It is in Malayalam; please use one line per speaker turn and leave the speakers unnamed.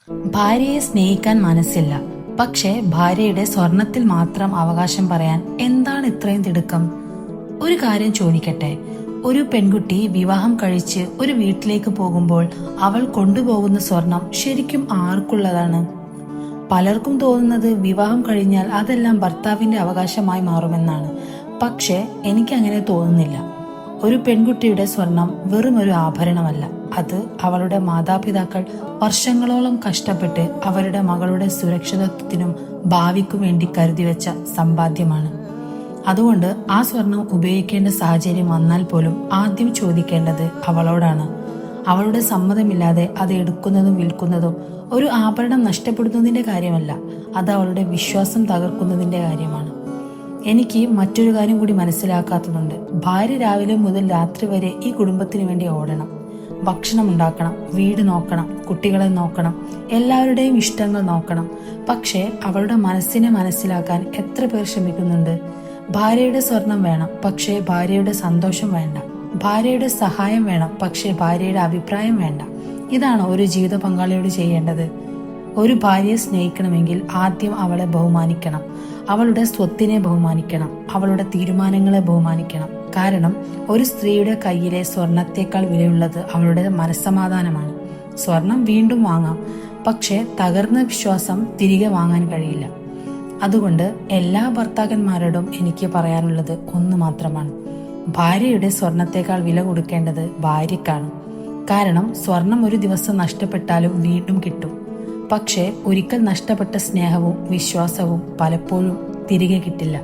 ഭാര്യയെ സ്നേഹിക്കാൻ മനസ്സില്ല, പക്ഷേ ഭാര്യയുടെ സ്വർണത്തിൽ മാത്രം അവകാശം പറയാൻ എന്താണ് ഇത്രയും തിടുക്കം? ഒരു കാര്യം ചോദിക്കട്ടെ, ഒരു പെൺകുട്ടി വിവാഹം കഴിച്ച് ഒരു വീട്ടിലേക്ക് പോകുമ്പോൾ അവൾ കൊണ്ടുപോകുന്ന സ്വർണം ശരിക്കും ആർക്കുള്ളതാണ്? പലർക്കും തോന്നുന്നത് വിവാഹം കഴിഞ്ഞാൽ അതെല്ലാം ഭർത്താവിന്റെ അവകാശമായി മാറുമെന്നാണ്. പക്ഷേ എനിക്കങ്ങനെ തോന്നുന്നില്ല. ഒരു പെൺകുട്ടിയുടെ സ്വർണം വെറും ഒരു ആഭരണമല്ല, അത് അവളുടെ മാതാപിതാക്കൾ വർഷങ്ങളോളം കഷ്ടപ്പെട്ട് അവരുടെ മകളുടെ സുരക്ഷിതത്വത്തിനും ഭാവിക്കും വേണ്ടി കരുതിവെച്ച സമ്പാദ്യമാണ്. അതുകൊണ്ട് ആ സ്വർണം ഉപയോഗിക്കേണ്ട സാഹചര്യം വന്നാൽ പോലും ആദ്യം ചോദിക്കേണ്ടത് അവളോടാണ്. അവളുടെ സമ്മതമില്ലാതെ അത് എടുക്കുന്നതും വിൽക്കുന്നതും ഒരു ആഭരണം നഷ്ടപ്പെടുന്നതിന്റെ കാര്യമല്ല, അത് അവളുടെ വിശ്വാസം തകർക്കുന്നതിന്റെ കാര്യമാണ്. എനിക്ക് മറ്റൊരു കാര്യം കൂടി മനസ്സിലാക്കാത്തതുണ്ട്. ഭാര്യ രാവിലെ മുതൽ രാത്രി വരെ ഈ കുടുംബത്തിന് വേണ്ടി ഓടണം, ഭക്ഷണം ഉണ്ടാക്കണം, വീട് നോക്കണം, കുട്ടികളെ നോക്കണം, എല്ലാവരുടെയും ഇഷ്ടങ്ങൾ നോക്കണം. പക്ഷേ അവളുടെ മനസ്സിനെ മനസ്സിലാക്കാൻ എത്ര പേർ ശ്രമിക്കുന്നുണ്ട്? ഭാര്യയുടെ സ്വർണം വേണം, പക്ഷേ ഭാര്യയുടെ സന്തോഷം വേണ്ട. ഭാര്യയുടെ സഹായം വേണം, പക്ഷേ ഭാര്യയുടെ അഭിപ്രായം വേണ്ട. ഇതാണ് ഒരു ജീവിത പങ്കാളിയോട് ചെയ്യേണ്ടത്. ഒരു ഭാര്യയെ സ്നേഹിക്കണമെങ്കിൽ ആദ്യം അവളെ ബഹുമാനിക്കണം, അവളുടെ സ്വത്തിനെ ബഹുമാനിക്കണം, അവളുടെ തീരുമാനങ്ങളെ ബഹുമാനിക്കണം. കാരണം ഒരു സ്ത്രീയുടെ കയ്യിലെ സ്വർണത്തേക്കാൾ വിലയുള്ളത് അവളുടെ മനസ്സമാധാനമാണ്. സ്വർണം വീണ്ടും വാങ്ങാം, പക്ഷേ തകർന്ന വിശ്വാസം തിരികെ വാങ്ങാൻ കഴിയില്ല. അതുകൊണ്ട് എല്ലാ ഭർത്താക്കന്മാരോടും എനിക്ക് പറയാനുള്ളത് ഒന്ന് മാത്രമാണ്: ഭാര്യയുടെ സ്വർണത്തേക്കാൾ വില കൊടുക്കേണ്ടത് ഭാര്യക്കാണ്. കാരണം സ്വർണം ഒരു ദിവസം നഷ്ടപ്പെട്ടാലും വീണ്ടും കിട്ടും, പക്ഷേ ഒരിക്കൽ നഷ്ടപ്പെട്ട സ്നേഹവും വിശ്വാസവും പലപ്പോഴും തിരികെ കിട്ടില്ല.